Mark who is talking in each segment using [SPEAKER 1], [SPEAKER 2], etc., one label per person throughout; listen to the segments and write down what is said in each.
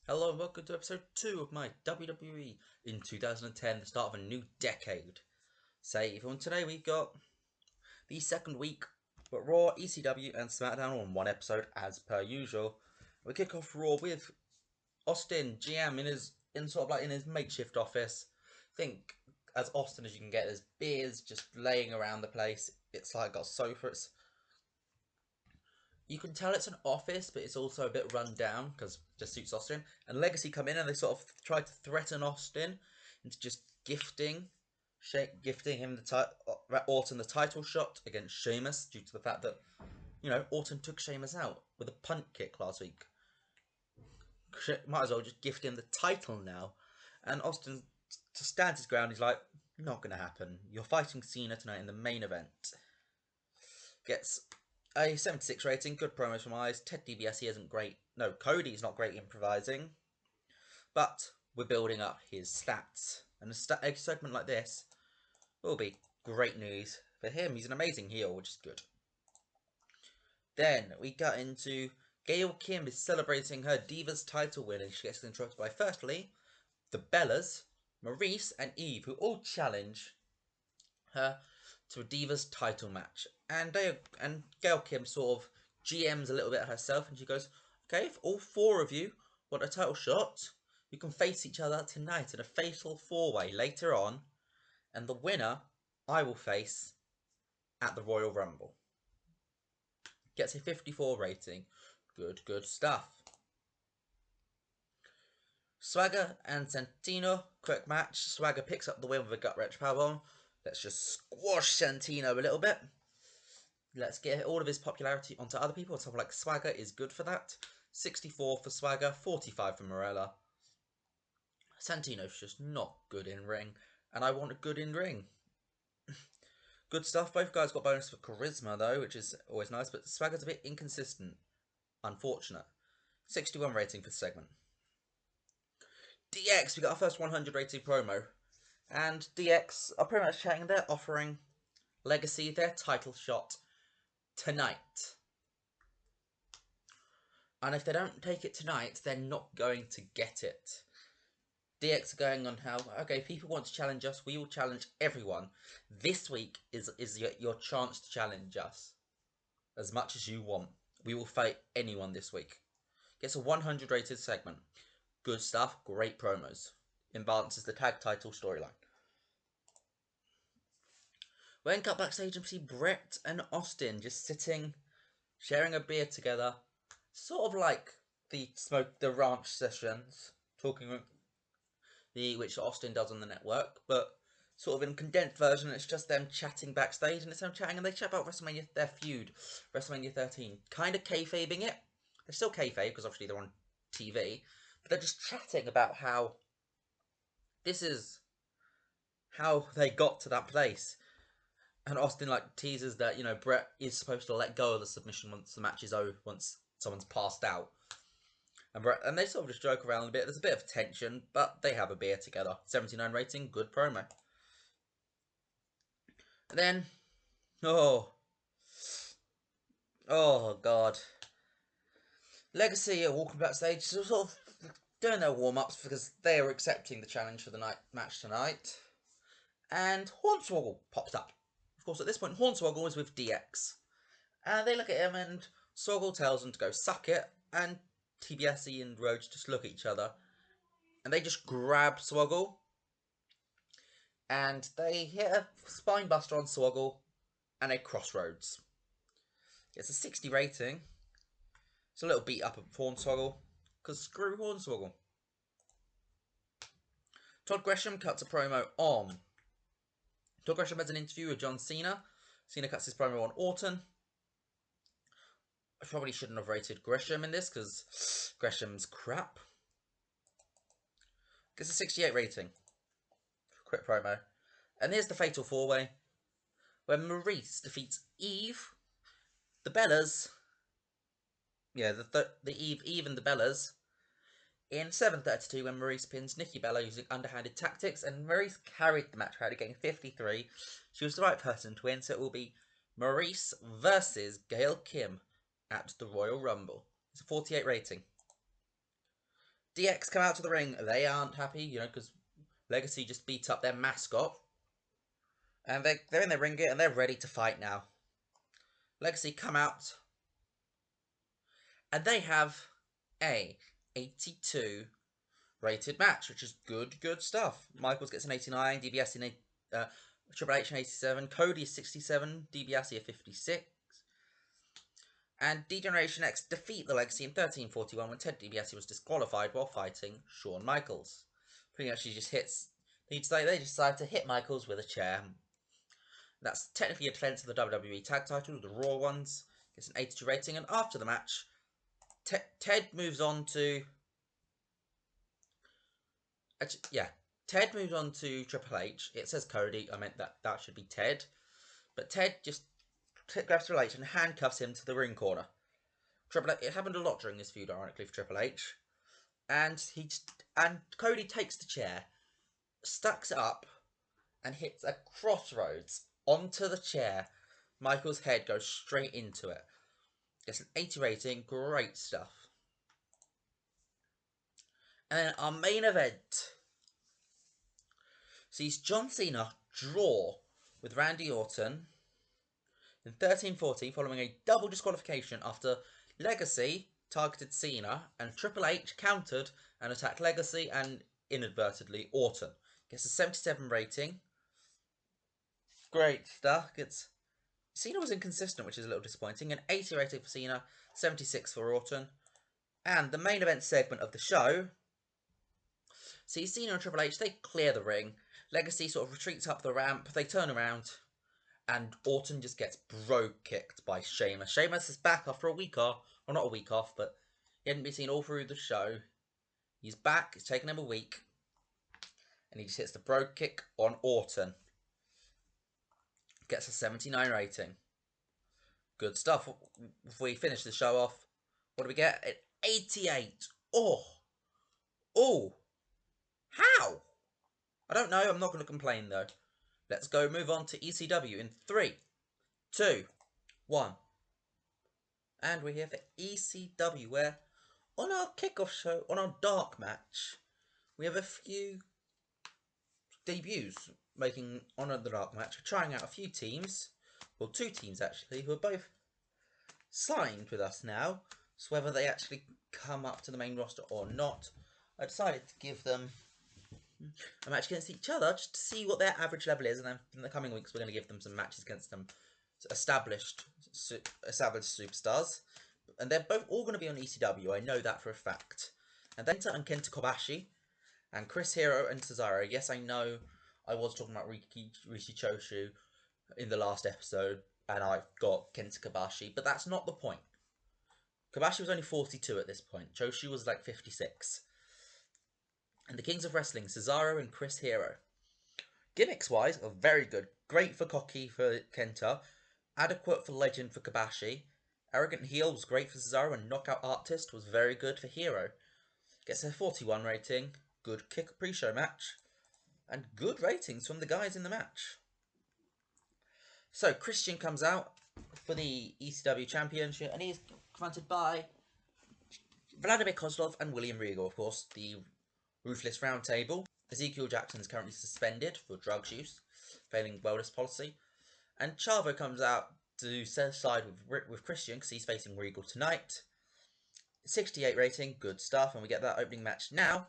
[SPEAKER 1] Hello and welcome to episode 2 of my WWE in 2010, the start of a new decade. Say, everyone, today we've got the second week, but Raw, ECW and SmackDown on one episode as per usual. We kick off Raw with Austin, GM, in his makeshift office. Think as Austin as you can get, there's beers just laying around the place. It's like got sofas. You can tell it's an office, but it's also a bit run down because it just suits Austin. And Legacy come in and they sort of try to threaten Austin into just gifting him Orton the title shot against Sheamus due to the fact that Orton took Sheamus out with a punt kick last week. Might as well just gift him the title now. And Austin stands his ground. He's like, not gonna happen. You're fighting Cena tonight in the main event. Gets a 76 rating, good promos from Eyes. Ted DiBiase isn't great. No, Cody's not great improvising. But we're building up his stats. And a segment like this will be great news for him. He's an amazing heel, which is good. Then we got into Gail Kim is celebrating her Divas title win. And she gets interrupted by, firstly, the Bellas, Maurice and Eve, who all challenge her to a Divas title match. And Gail Kim sort of GMs a little bit herself, and she goes, okay, if all four of you want a title shot, you can face each other tonight in a fatal four-way later on, and the winner I will face at the Royal Rumble. Gets a 54 rating. Good stuff. Swagger and Santino, quick match. Swagger picks up the win with a gut-wrench powerbomb. Let's just squash Santino a little bit. Let's get all of his popularity onto other people. Someone like Swagger is good for that. 64 for Swagger, 45 for Morella. Santino's just not good in ring, and I want a good in ring. Good stuff. Both guys got bonus for charisma though, which is always nice, but Swagger's a bit inconsistent. Unfortunate. 61 rating for the segment. DX, we got our first 100 rating promo. And DX are pretty much chatting. They're offering Legacy their title shot tonight. And if they don't take it tonight, they're not going to get it. DX are going on how, okay, people want to challenge us, we will challenge everyone. This week is your chance to challenge us as much as you want. We will fight anyone this week. Gets a 100 rated segment. Good stuff, great promos. Imbalances the tag title storyline. When cut backstage and see Brett and Austin just sitting, sharing a beer together, sort of like the ranch sessions, talking which Austin does on the network, but sort of in condensed version, it's just them chatting backstage, and it's them chatting, and they chat about WrestleMania, their feud, WrestleMania 13, kind of kayfabing it. They're still kayfabe because obviously they're on TV, but they're just chatting about how this is how they got to that place. And Austin teases that Brett is supposed to let go of the submission once the match is over, once someone's passed out. And they sort of just joke around a bit. There's a bit of tension, but they have a beer together. 79 rating, good promo. And then, oh god, Legacy are walking backstage, sort of doing their warm-ups because they are accepting the challenge for the match tonight. And Hornswoggle pops up. Of course, at this point, Hornswoggle is with DX. And they look at him, and Swoggle tells them to go suck it, and TBSE and Rhodes just look at each other, and they just grab Swoggle, and they hit a spine buster on Swoggle, and a crossroads. It's a 60 rating. It's a little beat up of Hornswoggle, because screw Hornswoggle. Todd Gresham cuts a promo on. Todd Gresham has an interview with John Cena. Cena cuts his promo on Orton. I probably shouldn't have rated Gresham in this because Gresham's crap. Gets a 68 rating. Quick promo. And here's the Fatal 4-Way, where Maurice defeats Eve, the Bellas, the Eve and the Bellas, in 7:32 when Maurice pins Nikki Bella using underhanded tactics, and Maurice carried the match out, getting 53. She was the right person to win, so it will be Maurice versus Gail Kim at the Royal Rumble. It's a 48 rating. DX come out to the ring. They aren't happy, you know, because Legacy just beat up their mascot. And they're in their ring gear and they're ready to fight now. Legacy come out. And they have a 82 rated match, which is good stuff. Michaels gets an 89, DiBiase Triple H an 87, Cody is 67, DiBiase a 56. And D-Generation X defeat the Legacy in 1341 when Ted DiBiase was disqualified while fighting Shawn Michaels. Pretty much he just hits... They decide to hit Michaels with a chair. That's technically a defense of the WWE tag title, the Raw ones. Gets an 82 rating, and after the match, Ted moves on to... Ted moves on to Triple H. It says Cody. I meant that should be Ted. But Ted just grabs Triple H and handcuffs him to the ring corner. It happened a lot during this feud, ironically, for Triple H. And Cody takes the chair, stacks it up, and hits a crossroads onto the chair. Michael's head goes straight into it. Gets an 80 rating. Great stuff. And then our main event sees John Cena draw with Randy Orton in 1340 following a double disqualification after Legacy targeted Cena and Triple H countered and attacked Legacy and inadvertently Orton. Gets a 77 rating. Great stuff. Cena was inconsistent, which is a little disappointing. An 80 rating for Cena, 76 for Orton. And the main event segment of the show sees Cena and Triple H, they clear the ring. Legacy sort of retreats up the ramp. They turn around. And Orton just gets bro-kicked by Sheamus. Sheamus is back after a week off. Well, not a week off, but he hadn't been seen all through the show. He's back. It's taken him a week. And he just hits the bro-kick on Orton. Gets a 79 rating. Good stuff. If we finish the show off, what do we get? An 88. Oh. How? I don't know. I'm not going to complain, though. Let's go move on to ECW in 3, 2, 1. And we're here for ECW, where on our kickoff show, on our dark match, we have a few debuts making on the dark match. We're trying out a few teams, well, 2 teams actually, who are both signed with us now. So whether they actually come up to the main roster or not, I decided to give them a match against each other just to see what their average level is, and then in the coming weeks we're going to give them some matches against them established superstars, and they're both all going to be on ECW. I know that for a fact. And then Kenta Kobashi and Chris Hero and Cesaro. Yes, I know I was talking about Rishi Choshu in the last episode, and I've got Kenta Kobashi, but that's not the point. Kobashi was only 42 at this point. Choshu was like 56. And the Kings of Wrestling, Cesaro and Chris Hero. Gimmicks-wise, are very good. Great for cocky for Kenta. Adequate for legend for Kobashi. Arrogant heel was great for Cesaro, and Knockout Artist was very good for Hero. Gets a 41 rating. Good kick pre-show match. And good ratings from the guys in the match. So, Christian comes out for the ECW Championship, and he's confronted by Vladimir Kozlov and William Regal, of course, the Ruthless Roundtable. Ezekiel Jackson is currently suspended for drugs use, failing wellness policy. And Chavo comes out to side with Christian because he's facing Regal tonight. 68 rating, good stuff. And we get that opening match now,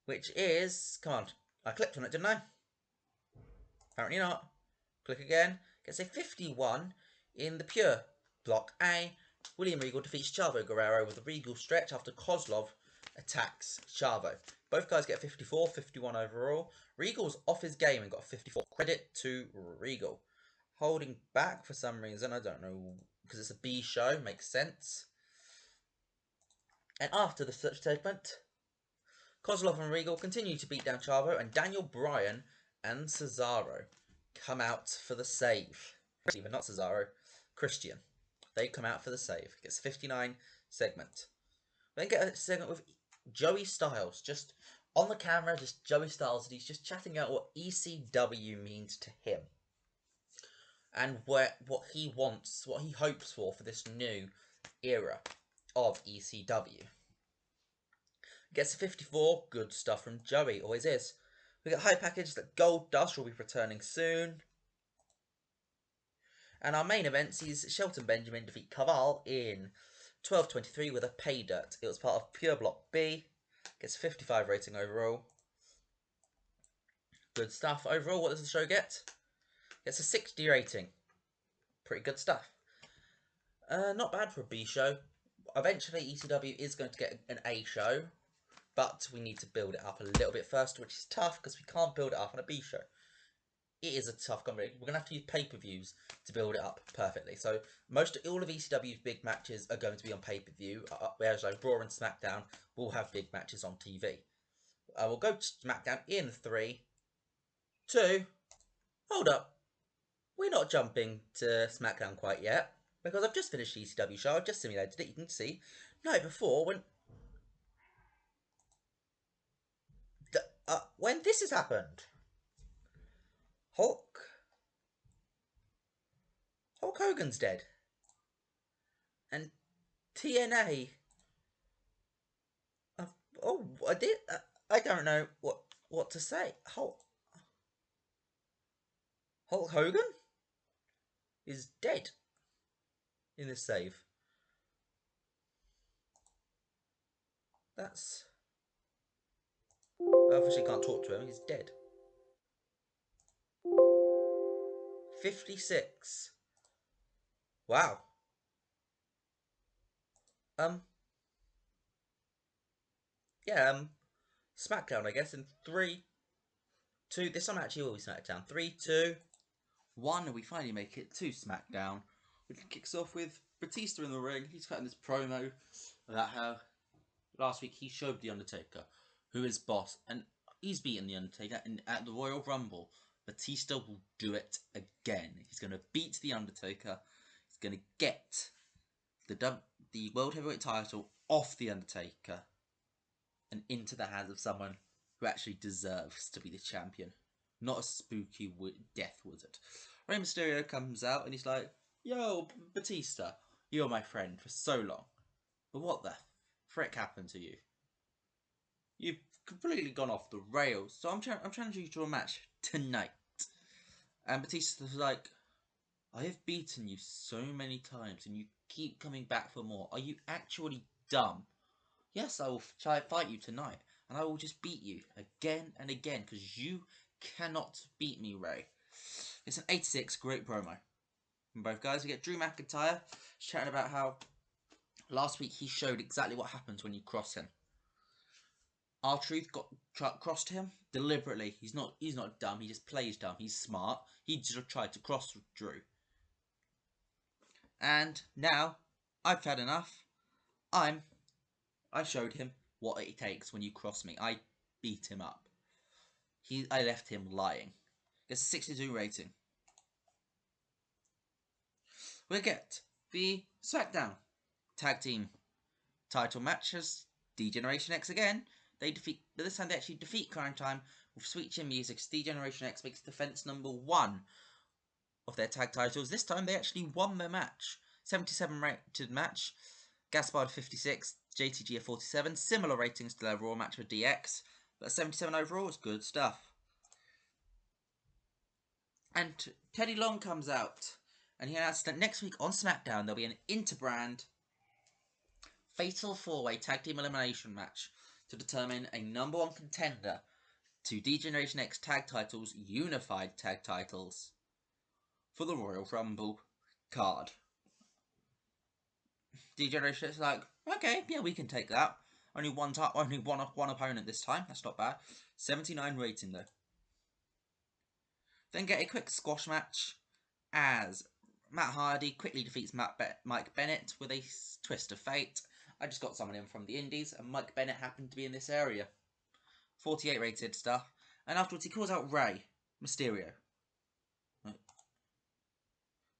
[SPEAKER 1] which is... Come on, I clicked on it, didn't I? Apparently not. Click again. Gets a 51 in the pure block A. William Regal defeats Chavo Guerrero with a Regal stretch after Kozlov attacks Chavo. Both guys get 54, 51 overall. Regal's off his game and got a 54. Credit to Regal. Holding back for some reason, I don't know, because it's a B show, makes sense. And after the search segment, Kozlov and Regal continue to beat down Chavo, and Daniel Bryan and Cesaro come out for the save. Even not Cesaro, Christian. They come out for the save. Gets a 59 segment. Then get a segment with Joey Styles, just on the camera, just Joey Styles, and he's just chatting out what ECW means to him. And what he wants, what he hopes for this new era of ECW. Gets a 54. Good stuff from Joey. Always is. We got high package that Gold Dust will be returning soon. And our main event sees Shelton Benjamin defeat Caval in 12:23 with a pay dirt. It was part of Pure Block B. Gets a 55 rating overall. Good stuff. Overall, what does the show get? Gets a 60 rating. Pretty good stuff. Not bad for a B show. Eventually, ECW is going to get an A show, but we need to build it up a little bit first, which is tough because we can't build it up on a B show. It is a tough combination. We're going to have to use pay-per-views to build it up perfectly. So all of ECW's big matches are going to be on pay-per-view, whereas like Raw and SmackDown will have big matches on TV. We'll go to SmackDown in 3, 2. Hold up. We're not jumping to SmackDown quite yet, because I've just finished the ECW show. I've just simulated it. You can see. Night before, when this has happened, Hulk Hogan's dead, and TNA. I don't know what to say. Hulk Hogan is dead in this save. That's... I obviously can't talk to him. He's dead. 56. Wow. Yeah, SmackDown, I guess, in 3, 2. This time actually will be SmackDown. 3, 2, 1. We finally make it to SmackDown. Which kicks off with Batista in the ring. He's cutting this promo about how last week he showed The Undertaker who is boss, and he's beaten The Undertaker, and at the Royal Rumble, Batista will do it again. He's going to beat The Undertaker. He's going to get the World Heavyweight title off The Undertaker and into the hands of someone who actually deserves to be the champion, not a spooky death wizard. Rey Mysterio comes out and he's like, "Yo, Batista, you're my friend for so long, but what the frick happened to you? You've completely gone off the rails, so I'm challenging you to a match tonight." And Batista's like, "I have beaten you so many times and you keep coming back for more. Are you actually dumb? Yes, I will try and fight you tonight, and I will just beat you again and again, because you cannot beat me, Ray." It's an 86, great promo from both guys. We get Drew McIntyre chatting about how last week he showed exactly what happens when you cross him. R-Truth crossed him deliberately. He's not dumb, he just plays dumb. He's smart. He just tried to cross Drew. And now, I've had enough. I showed him what it takes when you cross me. I beat him up. I left him lying. Gets a 62 rating. We get the SmackDown Tag Team title matches. D-Generation X again. But this time they actually defeat Crime Time with Sweet Chin Music. D-Generation X makes defense number 1 of their tag titles. This time they actually won their match. 77 rated match. Gaspard 56, JTG 47. Similar ratings to their Raw match with DX, but 77 overall is good stuff. And Teddy Long comes out, and he announced that next week on SmackDown there'll be an interbrand Fatal 4-Way Tag Team Elimination match to determine a number 1 contender to D-Generation X Tag Titles, Unified Tag Titles, for the Royal Rumble card. D-Generation X is like, okay, yeah, we can take that. Only one opponent this time. That's not bad. 79 rating though. Then get a quick squash match as Matt Hardy quickly defeats Mike Bennett with a twist of fate. I just got someone in from the Indies, and Mike Bennett happened to be in this area. 48 rated stuff. And afterwards he calls out Rey Mysterio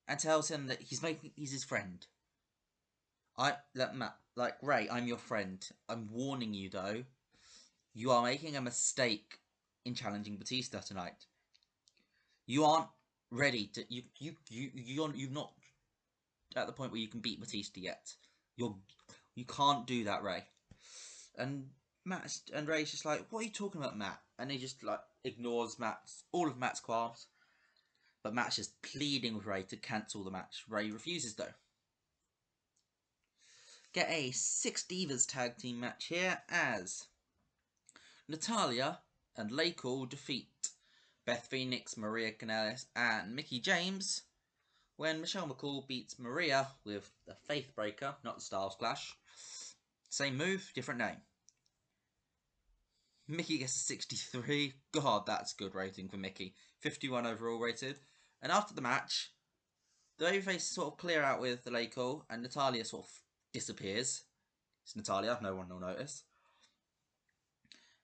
[SPEAKER 1] and tells him that he's his friend. Rey, I'm your friend. I'm warning you though. You are making a mistake in challenging Batista tonight. You aren't ready to. You're not at the point where you can beat Batista yet. You can't do that, Rey. And Matt and Ray's just like, what are you talking about, Matt? And he just like ignores all of Matt's qualms. But Matt's just pleading with Ray to cancel the match. Ray refuses though. Get a 6 Divas tag team match here as Natalya and Laycool defeat Beth Phoenix, Maria Kanellis, and Mickie James when Michelle McCool beats Maria with the Faith Breaker, not the Styles Clash. Same move, different name. Mickie gets a 63. God, that's good rating for Mickie. 51 overall rated. And after the match, the babyface sort of clear out with the Laycool, and Natalya sort of disappears. It's Natalya, no one will notice.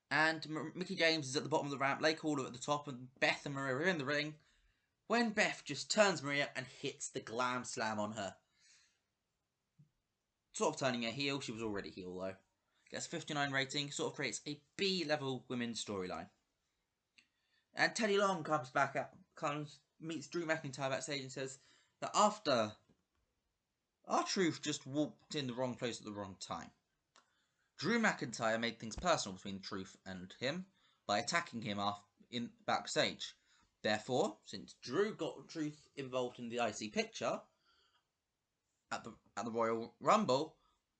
[SPEAKER 1] And Mickie James is at the bottom of the ramp, Laycool at the top, and Beth and Maria are in the ring. When Beth just turns Maria and hits the glam slam on her. Sort of turning her heel, she was already heel though. Gets a 59 rating, sort of creates a B-level women's storyline. And Teddy Long comes back out, meets Drew McIntyre backstage and says that after R-Truth just walked in the wrong place at the wrong time. Drew McIntyre made things personal between Truth and him by attacking him in backstage. Therefore, since Drew got Truth involved in the IC picture at the Royal Rumble,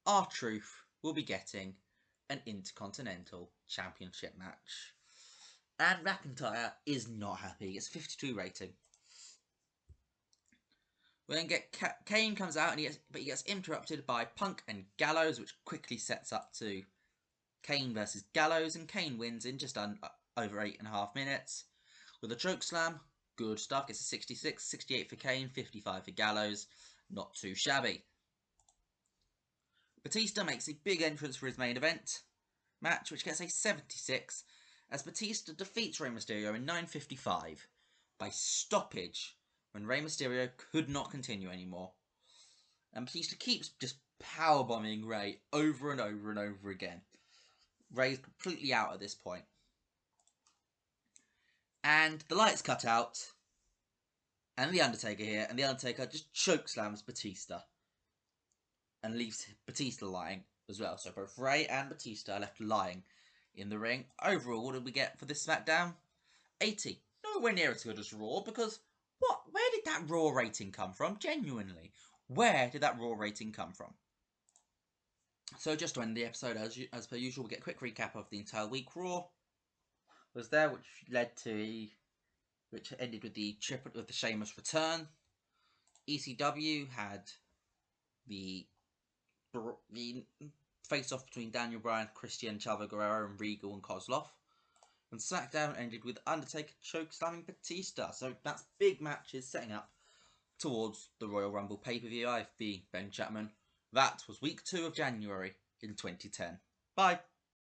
[SPEAKER 1] R-Truth will be getting an Intercontinental Championship match. And McIntyre is not happy. It's a 52 rating. We then get Kane comes out, and he gets interrupted by Punk and Gallows, which quickly sets up to Kane versus Gallows, and Kane wins in just over 8.5 minutes with a choke slam. Good stuff. Gets a 66, 68 for Kane, 55 for Gallows. Not too shabby. Batista makes a big entrance for his main event match, which gets a 76, as Batista defeats Rey Mysterio in 9:55 by stoppage when Rey Mysterio could not continue anymore. And Batista keeps just powerbombing Rey over and over and over again. Rey's completely out at this point. And the lights cut out, and The Undertaker here, and The Undertaker just chokeslams Batista and leaves Batista lying as well. So both Rey and Batista are left lying in the ring. Overall, what did we get for this SmackDown? 80. Nowhere near as good as Raw, because where did that Raw rating come from? Genuinely. Where did that Raw rating come from? So just to end the episode, as per usual, we'll get a quick recap of the entire week. Raw was there, which ended with the Sheamus return. ECW had the face-off between Daniel Bryan, Christian, Chavo Guerrero, and Regal and Kozlov. And SmackDown ended with Undertaker chokeslamming Batista. So that's big matches setting up towards the Royal Rumble pay-per-view. I've been Ben Chapman. That was week 2 of January in 2010. Bye.